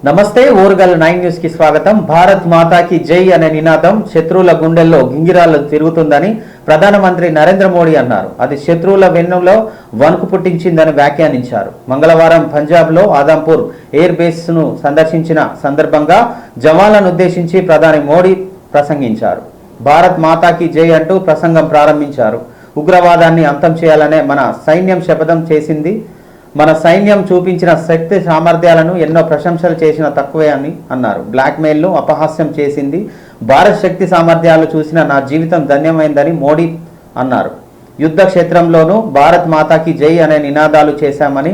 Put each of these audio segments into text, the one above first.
నమస్తే ఓర్గల్ 9 న్యూస్ కి స్వాగతం. భారత్ మాతాకి జై అనే నినాదం శత్రువుల గుండెల్లో గింగిరాలు తిరుగుతుందని ప్రధానమంత్రి నరేంద్ర మోడీ అన్నారు. అది శత్రువుల వెన్నులో వణుకు పుట్టించిందని వ్యాఖ్యానించారు. మంగళవారం పంజాబ్లో ఆదంపూర్ ఎయిర్ బేస్ ను సందర్శించిన సందర్భంగా జవాన్లను ఉద్దేశించి ప్రధాని మోడీ ప్రసంగించారు. భారత్ మాతాకి జై అంటూ ప్రసంగం ప్రారంభించారు. ఉగ్రవాదాన్ని అంతం చేయాలనే మన సైన్యం శపథం చేసింది. మన సైన్యం చూపించిన శక్తి సామర్థ్యాలను ఎన్నో ప్రశంసలు చేసిన తక్కువే అని అన్నారు. బ్లాక్మెయిల్ను అపహాస్యం చేసింది. భారత్ శక్తి సామర్థ్యాలు చూసిన నా జీవితం ధన్యమైందని మోడీ అన్నారు. యుద్ధ క్షేత్రంలోనూ భారత్ మాతాకి జై అనే నినాదాలు చేశామని,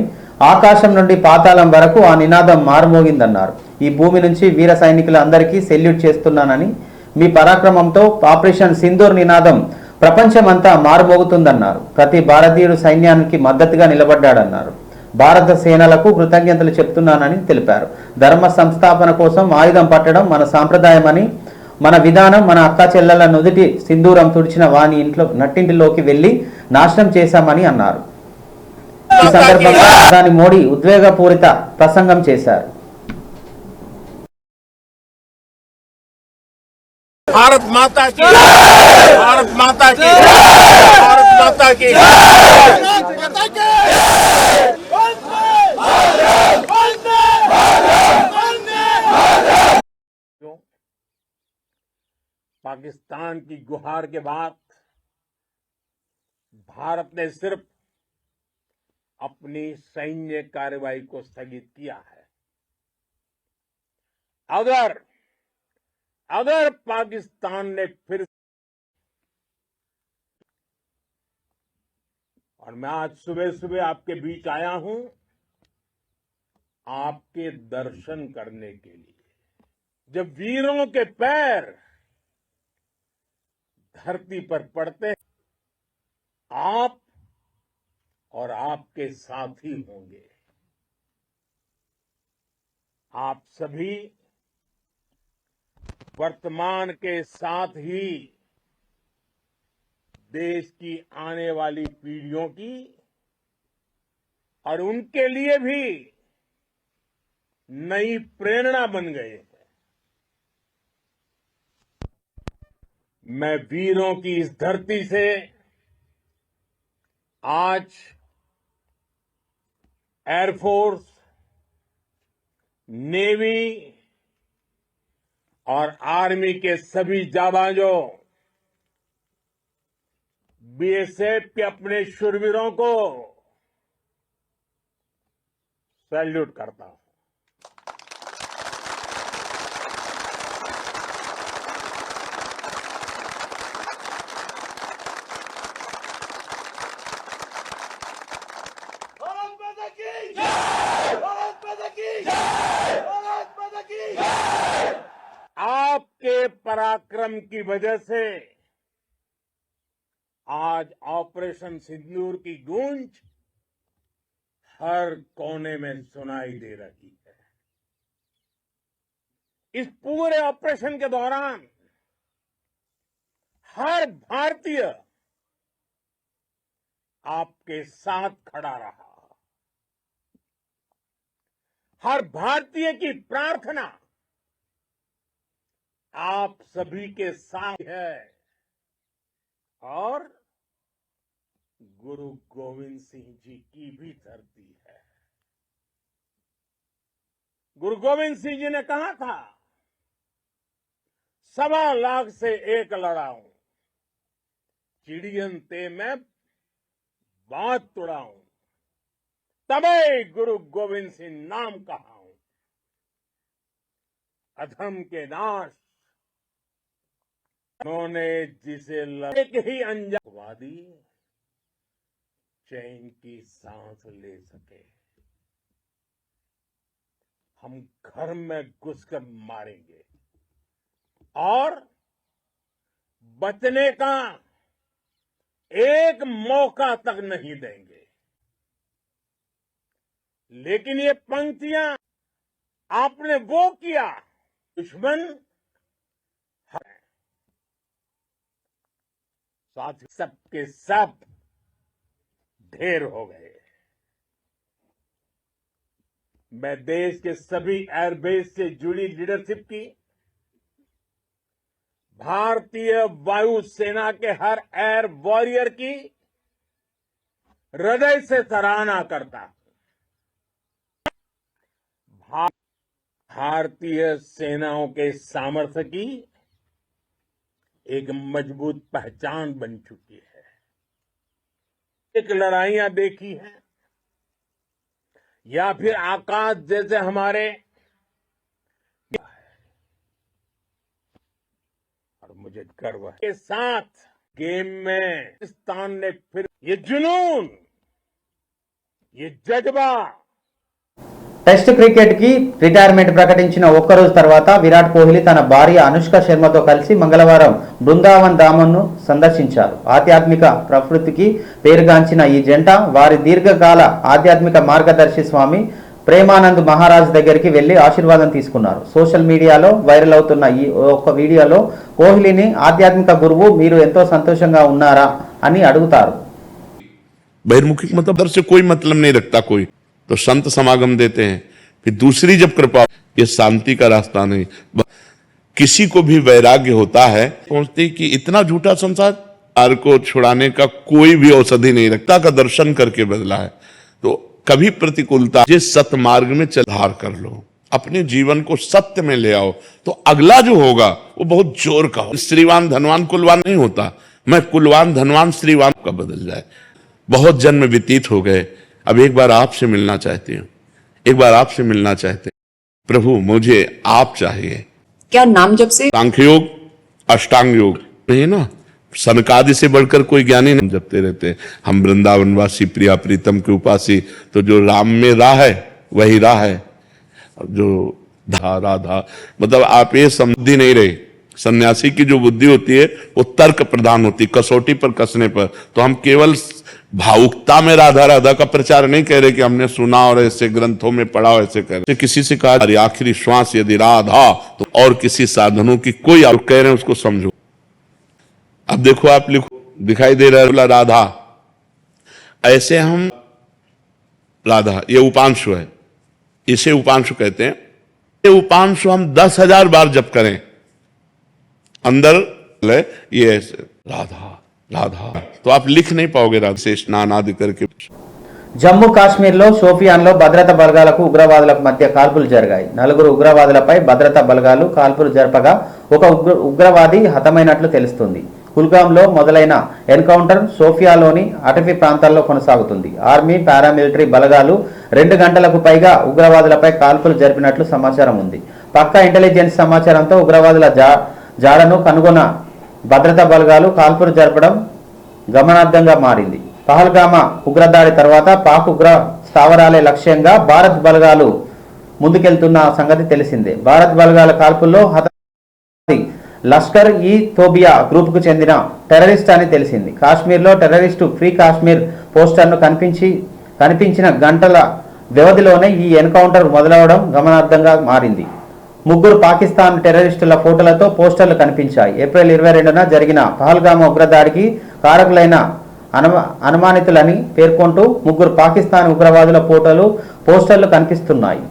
ఆకాశం నుండి పాతాళం వరకు ఆ నినాదం మారుమోగిందన్నారు. ఈ భూమి నుంచి వీర సైనికులందరికీ సెల్యూట్ చేస్తున్నానని, మీ పరాక్రమంతో ఆపరేషన్ సింధూర్ నినాదం ప్రపంచమంతా మారుమోగుతుందన్నారు. ప్రతి భారతీయుడు సైన్యానికి మద్దతుగా నిలబడ్డాడన్నారు. భారత సేనలకు కృతజ్ఞతలు చెప్తున్నానని తెలిపారు. ధర్మ సంస్థాపన కోసం ఆయుధం పట్టడం మన సాంప్రదాయమని, మన విధానం, మన అక్క చెల్లెల నుదుటి సింధూరం తుడిచిన వాని ఇంట్లో నట్టింటిలోకి వెళ్లి నాశనం చేశామని అన్నారు. ఈ సందర్భంగా ప్రధాని మోడీ ఉద్వేగపూరిత ప్రసంగం చేశారు. भारत माता की, भारत माता की, भारत माता की। पाकिस्तान की गुहार के बाद भारत ने सिर्फ अपनी सैन्य कार्रवाई को स्थगित किया है। अगर पाकिस्तान ने फिर, और मैं आज सुबह सुबह आपके बीच आया हूं आपके दर्शन करने के लिए। जब वीरों के पैर धरती पर पड़ते हैं, आप और आपके साथी होंगे। आप सभी वर्तमान के साथ ही देश की आने वाली पीढ़ियों की और उनके लिए भी नई प्रेरणा बन गए हैं। मैं वीरों की इस धरती से आज एयरफोर्स, नेवी और आर्मी के सभी जाबाजों, बीएसएफ के अपने शूरवीरों को सैल्यूट करता हूं। भारत माता की जय! भारत माता की जय! भारत माता की जय! आपके पराक्रम की वजह से आज ऑपरेशन सिंदूर की गूंज हर कोने में सुनाई दे रही है। इस पूरे ऑपरेशन के दौरान हर भारतीय आपके साथ खड़ा रहा। हर भारतीय की प्रार्थना आप सभी के साथ है और गुरु गोविंद सिंह जी की भी धरती है। गुरु गोविंद सिंह जी ने कहा था, 1.25 लाख से एक लड़ाऊं, चिड़ियन ते मैं बात तुड़ाऊं, तबे गुरु गोविंद सिंह नाम कहाऊं। अधम के नाश उन्होंने जिसे एक ही अंजामवादी चैन की सांस ले सके। हम घर में घुसकर मारेंगे और बचने का एक मौका तक नहीं देंगे। लेकिन ये पंक्तियां आपने वो किया, दुश्मन साथ सबके सब ढेर हो गए। मैं देश के सभी एयरबेस से जुड़ी लीडरशिप की, भारतीय वायुसेना के हर एयर वॉरियर की हृदय से सराहना करता हूं। भारतीय सेनाओं के सामर्थ्य की एक मजबूत पहचान बन चुकी है। एक लड़ाइयां देखी हैं या फिर आकाश जैसे हमारे, और मुझे गर्व है के साथ गेम में पाकिस्तान ने फिर ये जुनून, ये जज्बा, టెస్ట్ క్రికెట్ కి రిటైర్మెంట్ ప్రకటించిన ఒక్కరోజు తర్వాత విరాట్ కోహ్లీ తన భార్య అనుష్క శర్మతో కలిసి మంగళవారం బృందావన్ ధామను సందర్శించారు. ఆధ్యాత్మిక ప్రవృత్తికి పేరుగాంచిన ఈ జంట వారి దీర్ఘకాల ఆధ్యాత్మిక మార్గదర్శి స్వామి ప్రేమానంద్ మహారాజ్ దగ్గరికి వెళ్లి ఆశీర్వాదం తీసుకున్నారు. సోషల్ మీడియాలో వైరల్ అవుతున్న ఈ ఒక్క వీడియోలో కోహ్లీని ఆధ్యాత్మిక గురువు మీరు ఎంతో సంతోషంగా ఉన్నారా అని అడుగుతారు. बहिर्मुखी मतलब दर से कोई मतलब नहीं रखता कोई, तो संत समागम देते हैं। फिर दूसरी जब कृपा, ये शांति का रास्ता नहीं, किसी को भी वैराग्य होता है पहुंचते कि इतना झूठा संसार को छुड़ाने का कोई भी औषधि नहीं रखता, का दर्शन करके बदला है। तो कभी प्रतिकूलता जिस सत्य मार्ग में चलधार कर लो, अपने जीवन को सत्य में ले आओ, तो अगला जो होगा वो बहुत जोर का हो। श्रीवान धनवान कुलवान नहीं होता, मैं कुलवान धनवान श्रीवान का बदल जाए। बहुत जन्म व्यतीत हो गए, अब एक बार आपसे मिलना चाहती हूँ, एक बार आपसे मिलना चाहते हैं। प्रभु मुझे आप चाहिए। क्या नाम जब से सांख्य योग, अष्टांग योग नहीं ना, सनकादि से बढ़कर कोई ज्ञानी नहीं जपते रहते। हम वृंदावनवासी प्रिया प्रीतम के उपासी, तो जो राम में राह है वही राह है। जो राधा मतलब आप ये समझी नहीं रहे, सन्यासी की जो बुद्धि होती है वो तर्क प्रधान होती, कसौटी पर कसने पर। तो हम केवल भावुकता में राधा राधा का प्रचार नहीं कह रहे कि हमने सुना और ऐसे ग्रंथों में पढ़ा और ऐसे कह रहे। किसी से कहा अरे आखिरी श्वास यदि राधा, तो और किसी साधनों की कोई आप कह रहे हैं उसको समझो। अब देखो आप लिखो, दिखाई दे रहा है राधा, ऐसे हम राधा, ये उपांशु है, इसे उपांशु कहते हैं। ये उपांशु हम 10,000 बार जप करें, अंदर ये ऐसे राधा राधा, तो आप लिख नहीं पाओगे राधा से स्नान आदि करके। జమ్మూ కాశ్మీర్లో షోపియాన్లో భద్రతా బలగాలకు ఉగ్రవాదులకు మధ్య కాల్పులు జరిగాయి. 4 ఉగ్రవాదులపై భద్రతా బలగాలు కాల్పులు జరపగా ఒక ఉగ్రవాది హతమైనట్లు తెలుస్తుంది. కుల్గాంలో మొదలైన ఎన్కౌంటర్ సోఫియాలోని అటవీ ప్రాంతాల్లో కొనసాగుతుంది. ఆర్మీ పారామిలిటరీ బలగాలు 2 గంటలకు పైగా ఉగ్రవాదులపై కాల్పులు జరిపినట్లు సమాచారం ఉంది. పక్కా ఇంటెలిజెన్స్ సమాచారంతో ఉగ్రవాదుల జాడను కనుగొన్న భద్రతా బలగాలు కాల్పులు జరపడం గమనార్థంగా మారింది. పహల్గామా ఉగ్రదాడి తర్వాత పాక్ ఉగ్ర స్థావరాలే లక్ష్యంగా భారత్ బలగాలు ముందుకెళ్తున్న సంగతి తెలిసిందే. భారత్ బలగాల కాల్పుల్లో లష్కర్ ఈ తోబియా గ్రూప్ కు చెందిన టెర్రరిస్ట్ అని తెలిసింది. కాశ్మీర్లో టెర్రరిస్టు ఫ్రీ కాశ్మీర్ పోస్టర్ను కనిపించిన గంటల వ్యవధిలోనే ఈ ఎన్కౌంటర్ మొదలవడం గమనార్థంగా మారింది. 3 పాకిస్తాన్ టెర్రరిస్టుల ఫోటోలతో పోస్టర్లు కనిపించాయి. ఏప్రిల్ 22న జరిగిన పహల్గామా ఉగ్రదాడికి కారకులైన అనుమానితులని పేర్కొంటూ 3 పాకిస్తాన్ ఉగ్రవాదుల పోస్టర్లు కనిపిస్తున్నాయి.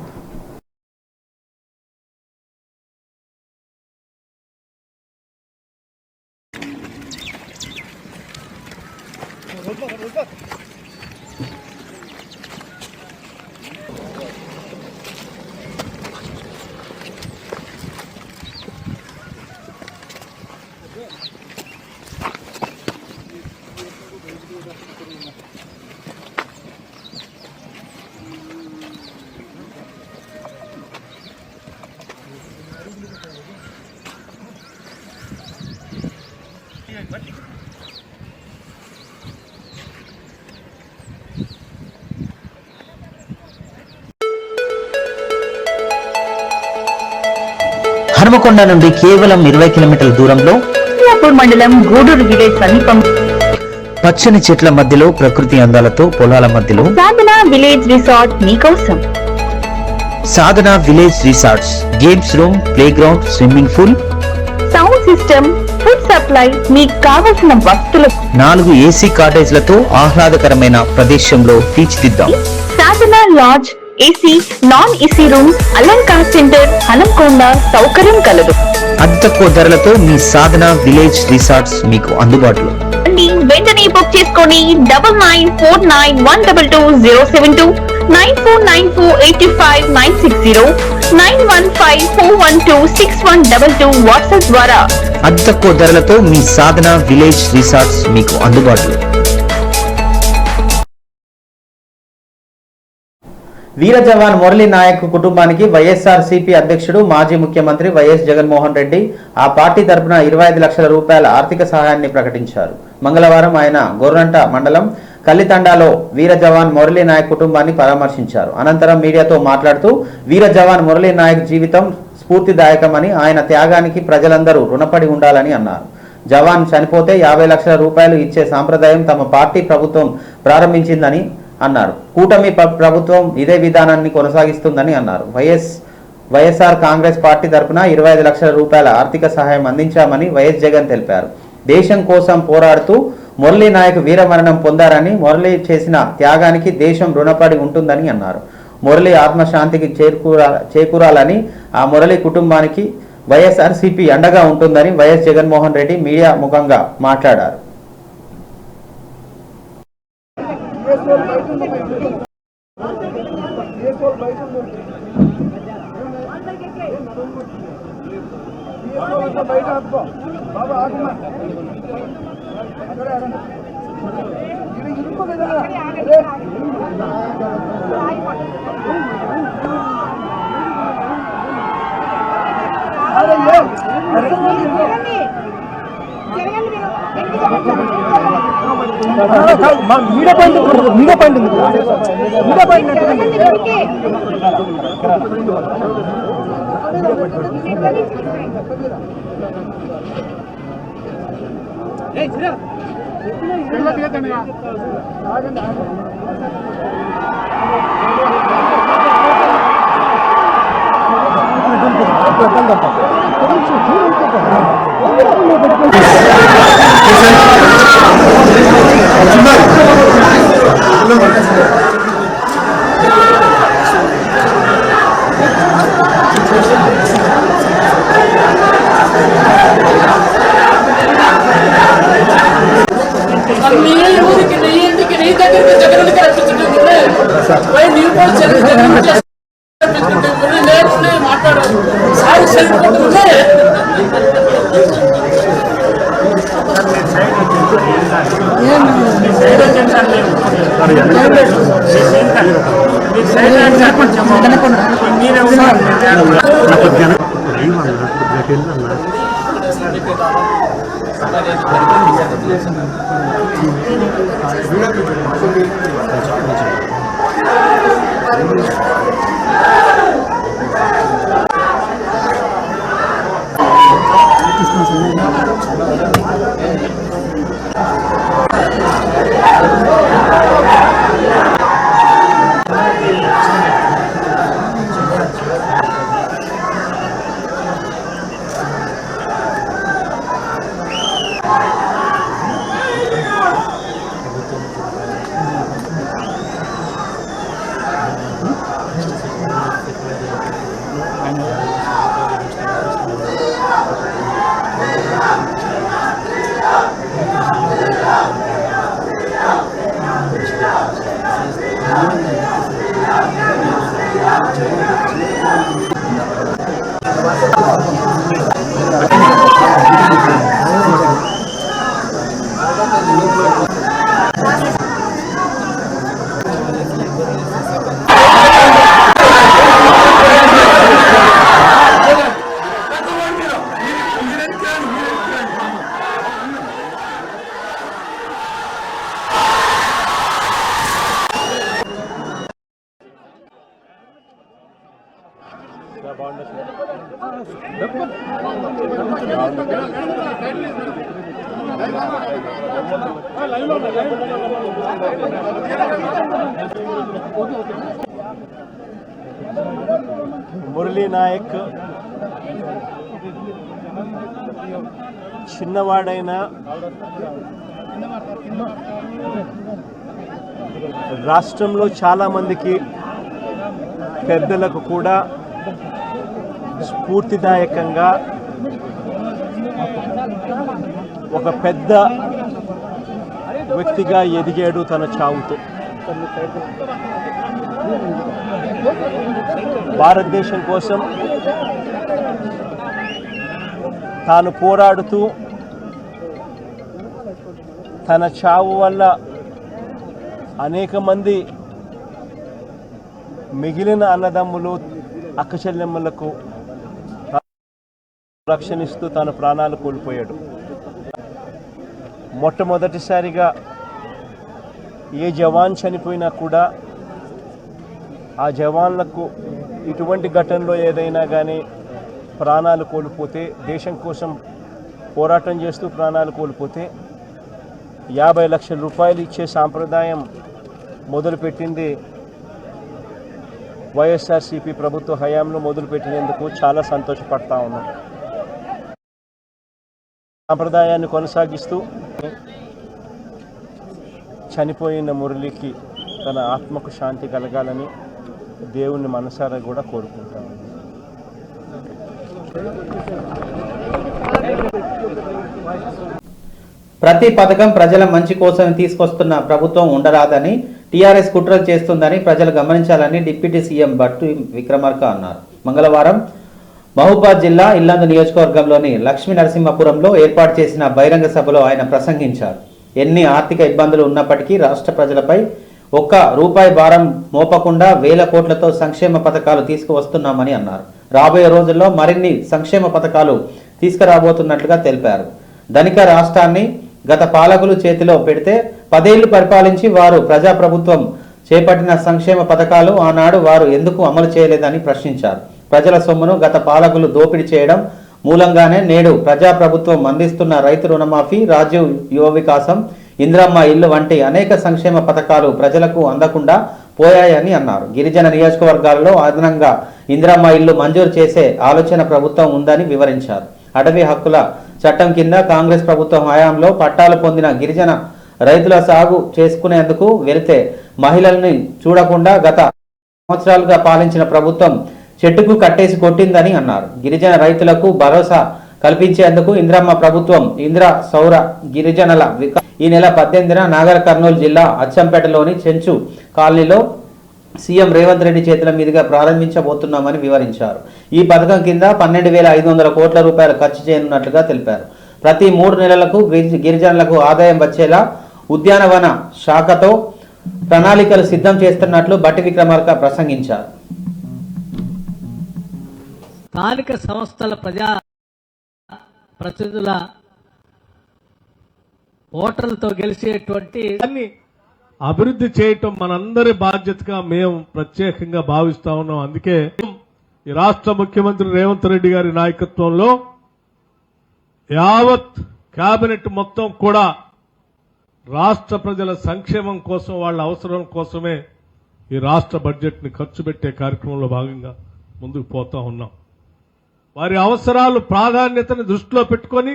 హనుమకొండ నుండి కేవలం 20 కిలోమీటర్ల దూరంలో మండలం గూడూరు విలేజ్ సమీపం పచ్చని చెట్ల మధ్యలో ప్రకృతి అందాలతో పొలాల మధ్యలో సాధన విలేజ్ రిసార్ట్ మీకోసం. Sadhana village resorts, games room, playground, swimming pool, sound system, food supply, మీకు కావలసిన వస్తువులు, 4 ఏసీ కాటేజ్లతో ఆహ్లాదకరమైన ప్రదేశంలో తీర్చిదిద్దాం. Sadhana lodge AC, non AC room, Alankar centre, Hanamkonda సౌకర్యం కలదు. అతి తక్కువ ధరలతో మీ సాధన విలేజ్ రిసార్ట్స్ మీకు అందుబాటులో. వెంటనే బుక్ చేసుకొని 9949122072 949485960915412612 వాట్సాప్ ద్వారా అతి తక్కువ ధరలతో మీ సాధన విలేజ్ రిసార్ట్స్ మీకు అందుబాటులో. వీర జవాన్ మురళీ నాయక్ కుటుంబానికి వైఎస్ఆర్సీపీ అధ్యక్షుడు మాజీ ముఖ్యమంత్రి వైఎస్ జగన్మోహన్ రెడ్డి ఆ పార్టీ తరపున 25 లక్షల రూపాయల ఆర్థిక సహాయాన్ని ప్రకటించారు. మంగళవారం ఆయన గోర్రంట మండలం కల్లితండాలో వీర జవాన్ మురళీ నాయక్ కుటుంబాన్ని పరామర్శించారు. అనంతరం మీడియాతో మాట్లాడుతూ వీర జవాన్ మురళీ నాయక్ జీవితం స్ఫూర్తిదాయకమని, ఆయన త్యాగానికి ప్రజలందరూ రుణపడి ఉండాలని అన్నారు. జవాన్ చనిపోతే 50 లక్షల రూపాయలు ఇచ్చే సాంప్రదాయం తమ పార్టీ ప్రభుత్వం ప్రారంభించిందని అన్నారు. కూటమి ప్రభుత్వం ఇదే విధానాన్ని కొనసాగిస్తుందని అన్నారు. వైఎస్ఆర్ కాంగ్రెస్ పార్టీ తరఫున 25 లక్షల రూపాయల ఆర్థిక సహాయం అందించామని వైఎస్ జగన్ తెలిపారు. దేశం కోసం పోరాడుతూ మురళీ నాయక్ వీరమరణం పొందారని, మురళీ చేసిన త్యాగానికి దేశం రుణపడి ఉంటుందని అన్నారు. మురళీ ఆత్మశాంతికి చేకూరాలని, ఆ మురళీ కుటుంబానికి వైఎస్ఆర్సీపీ అండగా ఉంటుందని వైఎస్ జగన్మోహన్ రెడ్డి మీడియా ముఖంగా మాట్లాడారు. మురళీ నాయక్ చిన్నవాడైన రాష్ట్రంలో చాలా మందికి పెద్దలకు కూడా స్ఫూర్తిదాయకంగా ఒక పెద్ద వ్యక్తిగా ఎదిగాడు తన చావుతో. భారతదేశం కోసం తాను పోరాడుతూ తన చావు వల్ల అనేక మంది మిగిలిన అన్నదమ్ములు అక్కచెల్లెమ్మలకు రక్షణిస్తూ తన ప్రాణాలు కోల్పోయాడు. మొట్టమొదటిసారిగా ఏ జవాన్ చనిపోయినా కూడా ఆ జవాన్లకు ఇటువంటి ఘటనలో ఏదైనా కానీ ప్రాణాలు కోల్పోతే, దేశం కోసం పోరాటం చేస్తూ ప్రాణాలు కోల్పోతే 50 లక్షల రూపాయలు ఇచ్చే సాంప్రదాయం మొదలుపెట్టింది వైఎస్ఆర్సీపీ ప్రభుత్వ హయాంలో మొదలుపెట్టినందుకు చాలా సంతోషపడతా ఉన్నాం. సాంప్రదాయాన్ని కొనసాగిస్తూ చనిపోయిన మురళికి తన ఆత్మకు శాంతి కలగాలని దేవుణ్ణి మనసారా కూడా కోరుకుంటాను. ప్రతి పథకం ప్రజల మంచి కోసం తీసుకొస్తున్న ప్రభుత్వం ఉండరాదని, టీఆర్ఎస్ కుట్రలు చేస్తుందని ప్రజలు గమనించాలని డిప్యూటీ సీఎం భట్టి విక్రమార్క అన్నారు. మంగళవారం మహబూబాద్ జిల్లా ఇల్లందు నియోజకవర్గంలోని లక్ష్మీ నరసింహపురంలో ఏర్పాటు చేసిన బహిరంగ సభలో ఆయన ప్రసంగించారు. ఎన్ని ఆర్థిక ఇబ్బందులు ఉన్నప్పటికీ రాష్ట్ర ప్రజలపై ఒక్క రూపాయి భారం మోపకుండా వేల కోట్లతో సంక్షేమ పథకాలు తీసుకువస్తున్నామని అన్నారు. రాబోయే రోజుల్లో మరిన్ని సంక్షేమ పథకాలు తీసుకురాబోతున్నట్లుగా తెలిపారు. ధనిక రాష్ట్రాన్ని గత పాలకులు చేతిలో పెడితే 10 ఏళ్లు పరిపాలించి వారు ప్రజాప్రభుత్వం చేపట్టిన సంక్షేమ పథకాలు ఆనాడు వారు ఎందుకు అమలు చేయలేదని ప్రశ్నించారు. ప్రజల సొమ్మును గత పాలకులు దోపిడీ చేయడం మూలంగానే నేడు ప్రజాప్రభుత్వం అందిస్తున్న రైతు రుణమాఫీ, రాజీవ్ యువ వికాసం, ఇందిరమ్మ ఇల్లు వంటి అనేక సంక్షేమ పథకాలు ప్రజలకు అందకుండా పోయాయని అన్నారు. గిరిజన నియోజకవర్గాల్లో అదనంగా ఇందిరమ్మ ఇల్లు మంజూరు చేసే ఆలోచన ప్రభుత్వం ఉందని వివరించారు. అటవీ హక్కుల చట్టం కింద కాంగ్రెస్ ప్రభుత్వం హయాంలో పట్టాలు పొందిన గిరిజన రైతుల సాగు చేసుకునేందుకు వెళితే మహిళల్ని చూడకుండా గత సంవత్సరాలుగా పాలించిన ప్రభుత్వం చెట్టుకు కట్టేసి కొట్టిందని అన్నారు. గిరిజన రైతులకు భరోసా కల్పించేందుకు ఇందిరమ్మ ప్రభుత్వం ఇందిరా సౌర గిరిజనుల ఈ నెల 18న నాగర్ కర్నూలు జిల్లా అచ్చంపేటలోని చెంచు కాలనీలో సీఎం రేవంత్ రెడ్డి చేతుల మీదుగా ప్రారంభించబోతున్నామని వివరించారు. ఈ పథకం కింద 12,500 కోట్ల రూపాయలు ఖర్చు చేయనున్నట్లుగా తెలిపారు. ప్రతి 3 నెలలకు గిరిజనులకు ఆదాయం వచ్చేలా ఉద్యానవన శాఖతో ప్రణాళికలు సిద్ధం చేస్తున్నట్లు భట్టి విక్రమార్క ప్రసంగించారు. స్థానిక సంస్థల ప్రతినిధుల ఓటర్లతో గెలిచేటువంటి అభివృద్ధి చేయటం మనందరి బాధ్యతగా మేము ప్రత్యేకంగా భావిస్తా ఉన్నాం. అందుకే ఈ రాష్ట్ర ముఖ్యమంత్రి రేవంత్ రెడ్డి గారి నాయకత్వంలో యావత్ కేబినెట్ మొత్తం కూడా రాష్ట్ర ప్రజల సంక్షేమం కోసం, వాళ్ళ అవసరం కోసమే ఈ రాష్ట్ర బడ్జెట్ ని ఖర్చు పెట్టే కార్యక్రమంలో భాగంగా ముందుకు పోతా ఉన్నాం. వారి అవసరాలు ప్రాధాన్యతను దృష్టిలో పెట్టుకొని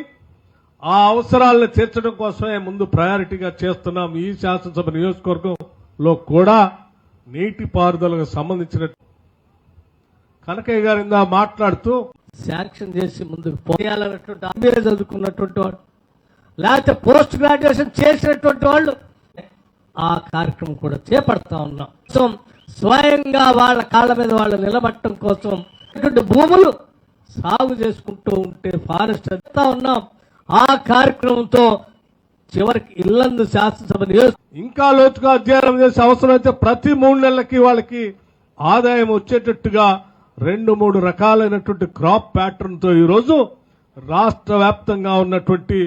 ఆ అవసరాలను తీర్చడం కోసమే ముందు ప్రయారిటీగా చేస్తున్నాం. ఈ శాసనసభ నియోజకవర్గంలో కూడా నీటిపారుదలకు సంబంధించిన కనకయ్య గారు ఇందా మాట్లాడుతూ శాంక్షన్ చేసి ముందుకు పోయాలన్నటువంటి MBA చదువుకున్నటువంటి వాళ్ళు, లేకపోతే పోస్ట్ గ్రాడ్యుయేషన్ చేసినటువంటి వాళ్ళు ఆ కార్యక్రమం కూడా చేపడతా ఉన్నాం. స్వయంగా వాళ్ళ కాళ్ళ మీద వాళ్ళు నిలబట్టడం కోసం భూములు సాగు చేసుకుంటూ ఉంటే ఫారెస్ట్ అంతా ఉన్నాం. ఆ కార్యక్రమంతో చివరికి ఇల్లందు శాసనసభ ఇంకా లోతుగా అధ్యయనం చేసే అవసరం అయితే ప్రతి 3 నెలలకి వాళ్ళకి ఆదాయం వచ్చేటట్టుగా 2-3 రకాలైనటువంటి క్రాప్ ప్యాటర్న్ తో ఈరోజు రాష్ట్ర వ్యాప్తంగా ఉన్నటువంటి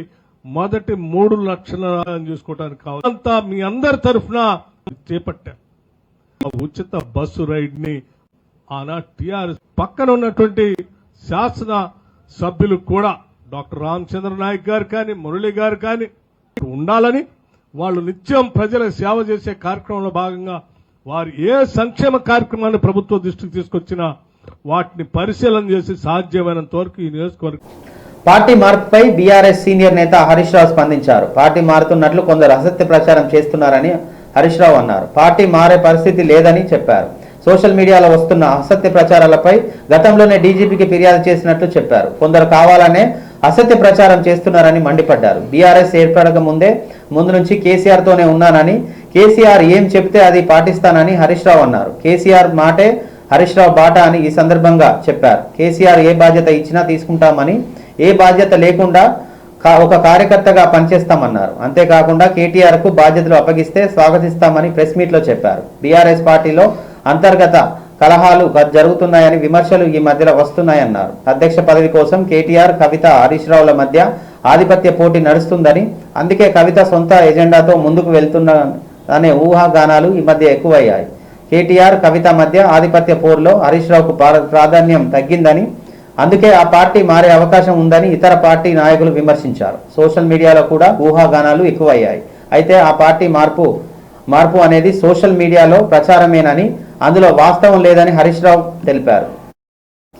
మొదటి 3 లక్షల చూసుకోవడానికి కావాలంతా మీ అందరి తరఫున చేపట్టారు. ఉచిత బస్సు రైడ్ ని ఆనాడు టీఆర్ఎస్ పక్కన ఉన్నటువంటి శాసన సభ్యులు కూడా డాక్టర్ రామచంద్ర నాయక్ గారు కానీ, మురళి గారు కానీ ఉండాలని వాళ్ళు నిత్యం ప్రజలకు సేవ చేసే కార్యక్రమంలో భాగంగా వారు ఏ సంక్షేమ కార్యక్రమాన్ని ప్రభుత్వ దృష్టికి తీసుకొచ్చినా వాటిని పరిశీలన చేసి సాధ్యమైనంత వరకు ఈ నియోజకవర్గం. పార్టీ మార్పుపై బీఆర్ఎస్ సీనియర్ నేత హరీష్ రావు స్పందించారు. పార్టీ మారుతున్నట్లు కొందరు అసత్య ప్రచారం చేస్తున్నారని హరీష్ రావు అన్నారు. పార్టీ మారే పరిస్థితి లేదని చెప్పారు. సోషల్ మీడియాలో వస్తున్న అసత్య ప్రచారాలపై గతంలోనే డీజీపీకి ఫిర్యాదు చేసినట్లు చెప్పారు. కొందరు కావాలనే అసత్య ప్రచారం చేస్తున్నారని మండిపడ్డారు. బీఆర్ఎస్ ఏర్పడక ముందు నుంచి కేసీఆర్ తోనే ఉన్నానని, కేసీఆర్ ఏం చెప్తే అది పాటిస్తానని హరీష్ రావు అన్నారు. కేసీఆర్ మాటే హరీష్ రావు బాట అని ఈ సందర్భంగా చెప్పారు. కేసీఆర్ ఏ బాధ్యత ఇచ్చినా తీసుకుంటామని, ఏ బాధ్యత లేకుండా ఒక కార్యకర్తగా పనిచేస్తామన్నారు. అంతేకాకుండా కేటీఆర్ కు బాధ్యతలు అప్పగిస్తే స్వాగతిస్తామని ప్రెస్ మీట్ లో చెప్పారు. బీఆర్ఎస్ పార్టీలో అంతర్గత కలహాలు జరుగుతున్నాయని విమర్శలు ఈ మధ్యలో వస్తున్నాయన్నారు. అధ్యక్ష పదవి కోసం కేటీఆర్, కవిత, హరీష్ రావుల మధ్య ఆధిపత్య పోటీ నడుస్తుందని, అందుకే కవిత సొంత ఎజెండాతో ముందుకు వెళ్తున్న ఊహాగానాలు ఈ మధ్య ఎక్కువయ్యాయి. కేటీఆర్, కవిత మధ్య ఆధిపత్య పోరులో హరీష్ రావుకు ప్రాధాన్యం తగ్గిందని, అందుకే ఆ పార్టీ మారే అవకాశం ఉందని ఇతర పార్టీ నాయకులు విమర్శించారు. సోషల్ మీడియాలో కూడా ఊహాగానాలు ఎక్కువయ్యాయి. అయితే ఆ పార్టీ మార్పు అనేది సోషల్ మీడియాలో ప్రచారమేనని, అందులో వాస్తవం లేదని హరీష్ రావు తెలిపారు.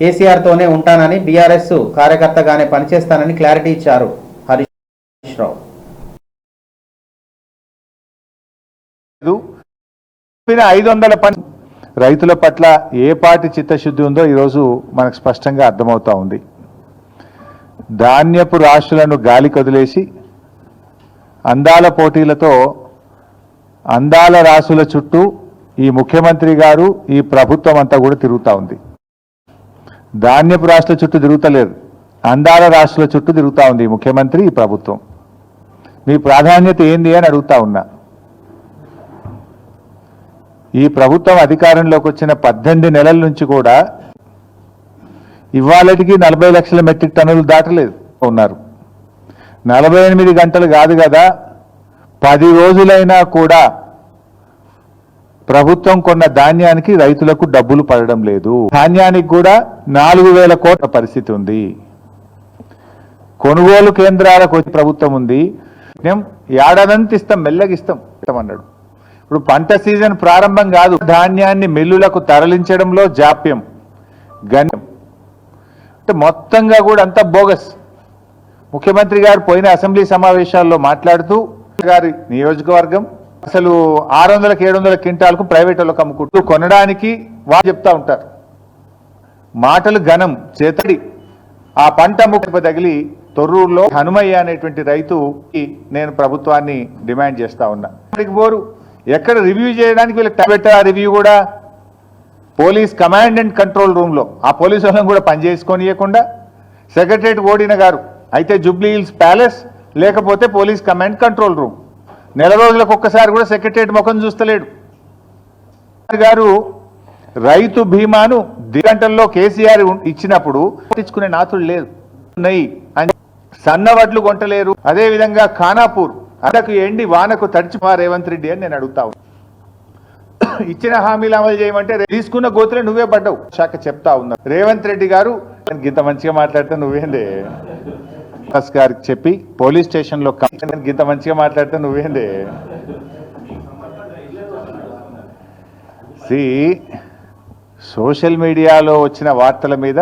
కేసీఆర్ తోనే ఉంటానని, బీఆర్ఎస్ కార్యకర్తగానే పనిచేస్తానని క్లారిటీ ఇచ్చారు హరీష్ రావు. రైతుల పట్ల ఏ పార్టీ చిత్తశుద్ధి ఉందో ఈరోజు మనకు స్పష్టంగా అర్థమవుతా ఉంది. ధాన్యపు రాశులను గాలి కదిలేసి అందాల పోటీలతో అందాల రాశుల చుట్టూ ఈ ముఖ్యమంత్రి గారు, ఈ ప్రభుత్వం అంతా కూడా తిరుగుతూ ఉంది. ధాన్యపు రాశుల చుట్టూ తిరుగుతలేరు, అందాల రాశుల చుట్టూ తిరుగుతూ ఉంది ఈ ముఖ్యమంత్రి, ఈ ప్రభుత్వం. మీ ప్రాధాన్యత ఏంది అని అడుగుతా ఉన్నా. ఈ ప్రభుత్వం అధికారంలోకి వచ్చిన 18 నెలల నుంచి కూడా ఇవాళటికి 40 లక్షల మెట్రిక్ టన్నులు దాటలేదు ఉన్నారు. 48 గంటలు కాదు కదా, 10 రోజులైనా కూడా ప్రభుత్వం కొన్న ధాన్యానికి రైతులకు డబ్బులు పడడం లేదు. ధాన్యానికి కూడా 4,000 కోట్ల పరిస్థితి ఉంది. కొనుగోలు కేంద్రాలకు వచ్చి ప్రభుత్వం ఉంది. ఏడాదంతా ఇస్తాం, మెల్లగిస్తాం అన్నాడు. ఇప్పుడు పంట సీజన్ ప్రారంభం కాదు, ధాన్యాన్ని మిల్లులకు తరలించడంలో జాప్యం, గణ్యం, అంటే మొత్తంగా కూడా అంతా బోగస్. ముఖ్యమంత్రి గారు పోయిన అసెంబ్లీ సమావేశాల్లో మాట్లాడుతూ గారి నియోజకవర్గం అసలు 600-700 క్వింటాలకు ప్రైవేట్ వాళ్ళకి అమ్ముకుంటూ కొనడానికి వాళ్ళు చెప్తా ఉంటారు. మాటలు ఘనం, చేతడి. ఆ పంట ముక్క తగిలి తొర్రూరులో హనుమయ్య అనేటువంటి రైతుకి నేను ప్రభుత్వాన్ని డిమాండ్ చేస్తా ఉన్నా. బోరు ఎక్కడ రివ్యూ చేయడానికి వీళ్ళకి పెట్టారు. ఆ రివ్యూ కూడా పోలీస్ కమాండ్ అండ్ కంట్రోల్ రూమ్లో ఆ పోలీసు వాళ్ళని కూడా పనిచేసుకొనియకుండా సెక్రటరేట్ ఓడిన గారు అయితే జూబ్లీ హిల్స్ ప్యాలెస్, లేకపోతే పోలీస్ కమాండ్ కంట్రోల్ రూమ్. నెల రోజులకు ఒక్కసారి కూడా సెక్రటరేట్ ముఖం చూస్తలేడు గారు. రైతు బీమాను గంటల్లో కేసీఆర్ ఇచ్చినప్పుడు పట్టించుకునే నాతుడు లేదు. సన్నవడ్లు కొంటలేరు. అదేవిధంగా ఖానాపూర్ అదకు ఎండి వానకు తడిచిపా రేవంత్ రెడ్డి అని నేను అడుగుతా ఉన్నా. ఇచ్చిన హామీలు అమలు చేయమంటే తీసుకున్న గోతులే నువ్వే పడ్డావు శాఖ చెప్తా ఉన్నా. రేవంత్ రెడ్డి గారు ఇంత మంచిగా మాట్లాడితే నువ్వేందే గారికి చెప్పి పోలీస్ స్టేషన్ లో ఇంత మంచిగా మాట్లాడితే నువ్వేందే. సోషల్ మీడియాలో వచ్చిన వార్తల మీద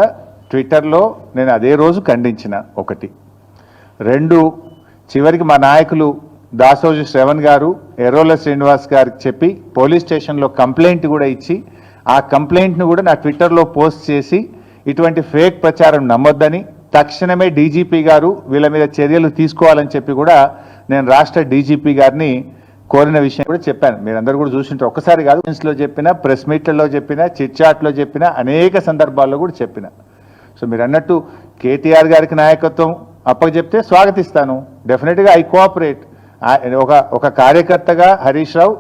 ట్విట్టర్లో నేను అదే రోజు ఖండించిన. 1, 2 చివరికి మా నాయకులు దాసోజు శ్రవణ్ గారు, ఎర్రోల శ్రీనివాస్ గారికి చెప్పి పోలీస్ స్టేషన్లో కంప్లైంట్ కూడా ఇచ్చి ఆ కంప్లైంట్ను కూడా నా ట్విట్టర్లో పోస్ట్ చేసి ఇటువంటి ఫేక్ ప్రచారం నమ్మొద్దని, తక్షణమే డీజీపీ గారు వీళ్ళ మీద చర్యలు తీసుకోవాలని చెప్పి కూడా నేను రాష్ట్ర డీజీపీ గారిని కోరిన విషయం కూడా చెప్పాను. మీరందరూ కూడా చూసింటారు. ఒక్కసారి కాదు, లో చెప్పిన, ప్రెస్ మీట్లలో చెప్పిన, చిట్ చాట్లో చెప్పిన, అనేక సందర్భాల్లో కూడా చెప్పిన. సో మీరు అన్నట్టు కేటీఆర్ గారికి నాయకత్వం అప్పచెప్తే స్వాగతిస్తాను. డెఫినెట్గా ఐ కోఆపరేట్. ఒక కార్యకర్తగా హరీష్ రావు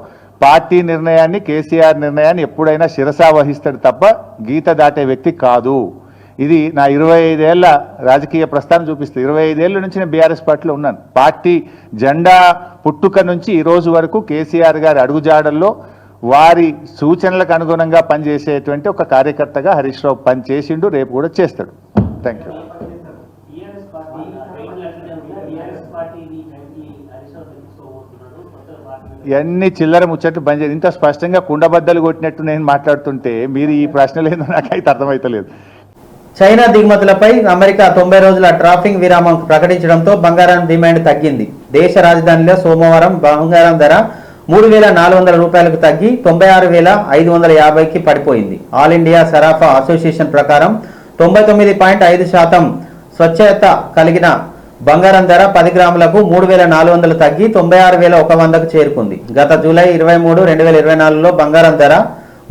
పార్టీ నిర్ణయాన్ని, కేసీఆర్ నిర్ణయాన్ని ఎప్పుడైనా శిరసా వహిస్తాడు తప్ప గీత దాటే వ్యక్తి కాదు. ఇది నా 25 ఏళ్ల రాజకీయ ప్రస్థానం చూపిస్తుంది. 25 ఏళ్ల నుంచి నేను బీఆర్ఎస్ పార్టీలో ఉన్నాను. పార్టీ జెండా పుట్టుక నుంచి ఈ రోజు వరకు కేసీఆర్ గారి అడుగుజాడల్లో వారి సూచనలకు అనుగుణంగా పనిచేసేటువంటి ఒక కార్యకర్తగా హరీష్ రావు పనిచేసిండు, రేపు కూడా చేస్తాడు. Thank you. ఇవన్నీ చిల్లర ముచ్చట్లు బంద్ చేయాలి. ఇంత స్పష్టంగా కుండబద్దలు కొట్టినట్టు నేను మాట్లాడుతుంటే మీరు ఈ ప్రశ్నలు ఏందో నాకైతే అర్థమైతలేదు. చైనా దిగుమతులపై అమెరికా 90 రోజుల ట్రాఫిక్ విరామం ప్రకటించడంతో బంగారం డిమాండ్ తగ్గింది. దేశ రాజధానిలో సోమవారం బంగారం ధర 3,400 రూపాయలకు తగ్గి 96,550కి పడిపోయింది. ఆల్ ఇండియా సరాఫా అసోసియేషన్ ప్రకారం 99.5% స్వచ్ఛత కలిగిన బంగారం ధర 10 గ్రాములకు 3,400 తగ్గి 96,100కు చేరుకుంది. గత జూలై 23, 2024లో బంగారం ధర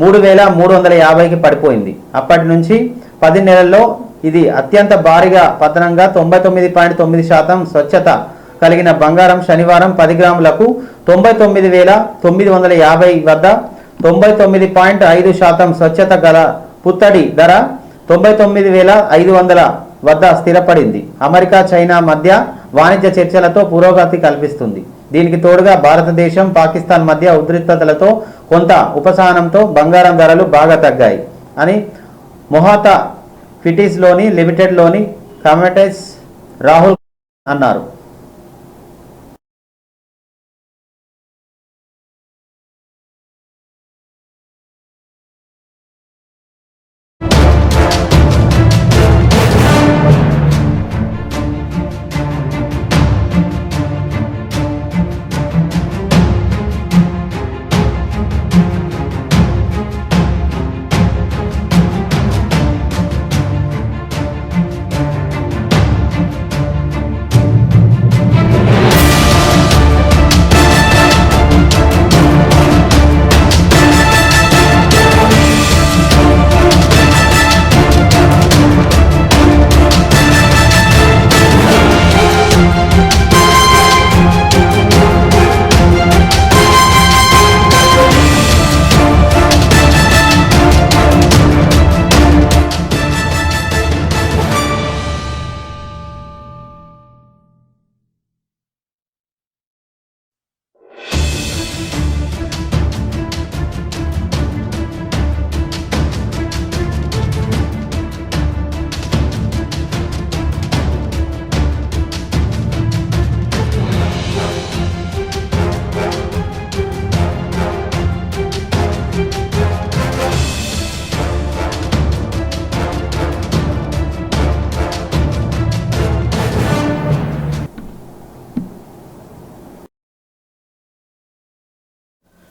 3,350కి పడిపోయింది. అప్పటి నుంచి 10 నెలల్లో ఇది అత్యంత భారీగా పతనంగా 99.9% స్వచ్ఛత కలిగిన బంగారం శనివారం 10 గ్రాములకు 99,950 వద్ద 99.5% స్వచ్ఛత గల పుత్తడి ధర 99,500 వద్ద స్థిరపడింది. అమెరికా, చైనా మధ్య వాణిజ్య చర్చలతో పురోగతి కల్పిస్తుంది. దీనికి తోడుగా భారతదేశం, పాకిస్తాన్ మధ్య ఉద్రిక్తతలతో కొంత ఉపశమనంతో బంగారం ధరలు బాగా తగ్గాయి అని మొహాతా ఫిటీస్లోని లిమిటెడ్లోని కమోడిటీస్ రాహుల్ అన్నారు.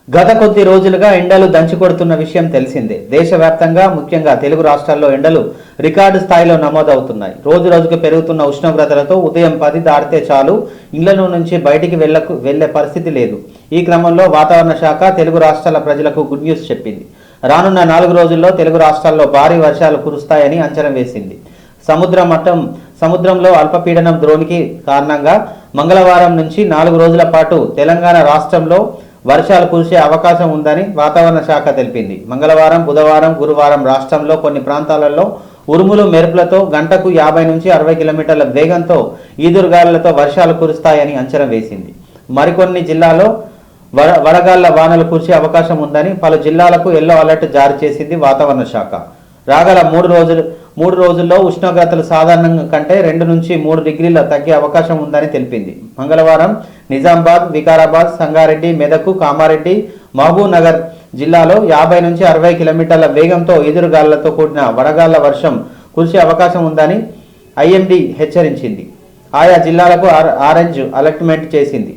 గత కొద్ది రోజులుగా ఎండలు దంచికొడుతున్న విషయం తెలిసిందే. దేశవ్యాప్తంగా ముఖ్యంగా తెలుగు రాష్ట్రాల్లో ఎండలు రికార్డు స్థాయిలో నమోదవుతున్నాయి. రోజు రోజుకు పెరుగుతున్న ఉష్ణోగ్రతలతో ఉదయం 10 దాటితే చాలు ఇళ్ల నుంచి బయటికి వెళ్లే పరిస్థితి లేదు. ఈ క్రమంలో వాతావరణ శాఖ తెలుగు రాష్ట్రాల ప్రజలకు గుడ్ న్యూస్ చెప్పింది. రానున్న 4 రోజుల్లో తెలుగు రాష్ట్రాల్లో భారీ వర్షాలు కురుస్తాయని అంచనా వేసింది. సముద్రంలో అల్పపీడనం ద్రోణికి కారణంగా మంగళవారం నుంచి 4 రోజుల పాటు తెలంగాణ రాష్ట్రంలో వర్షాలు కురిసే అవకాశం ఉందని వాతావరణ శాఖ తెలిపింది. మంగళవారం, బుధవారం, గురువారం రాష్ట్రంలో కొన్ని ప్రాంతాలలో ఉరుములు మెరుపులతో గంటకు 50 నుంచి 60 కిలోమీటర్ల వేగంతో ఈదురుగాలులతో వర్షాలు కురుస్తాయని అంచనా వేసింది. మరికొన్ని జిల్లాల్లో వడగాళ్ల వానలు కురిసే అవకాశం ఉందని పలు జిల్లాలకు ఎల్లో అలర్ట్ జారీ చేసింది వాతావరణ శాఖ. రాగల 3 రోజుల్లో ఉష్ణోగ్రతలు సాధారణం కంటే 2 నుంచి 3 డిగ్రీల తగ్గే అవకాశం ఉందని తెలిపింది. మంగళవారం నిజామాబాద్, వికారాబాద్, సంగారెడ్డి, మెదక్, కామారెడ్డి, మహబూబ్ నగర్ జిల్లాలో 50 నుంచి 60 కిలోమీటర్ల వేగంతో ఎదురుగాళ్లతో కూడిన వడగాళ్ల వర్షం కురిసే అవకాశం ఉందని ఐఎండీ హెచ్చరించింది. ఆయా జిల్లాలకు ఆరెంజ్ అలర్ట్మెంట్ చేసింది.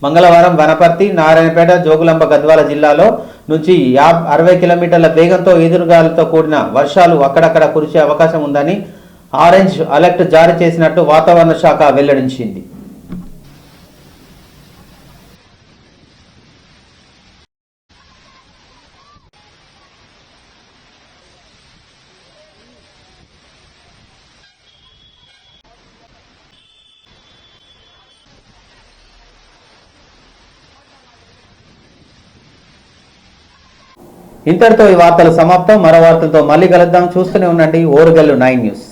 మంగళవారం వనపర్తి, నారాయణపేట, జోగులాంబ, గద్వాల జిల్లాలో నుంచి 60 కిలోమీటర్ల వేగంతో ఎదురుగాలులతో కూడిన వర్షాలు అక్కడక్కడ కురిసే అవకాశం ఉందని ఆరెంజ్ అలర్ట్ జారీ చేసినట్టు వాతావరణ శాఖ వెల్లడించింది. ఇంతటితో ఈ వార్తలు సమాప్తం. మరో వార్తలతో మళ్ళీ కలుద్దాం. చూస్తూనే ఉండండి ఓరుగల్లు 9 న్యూస్.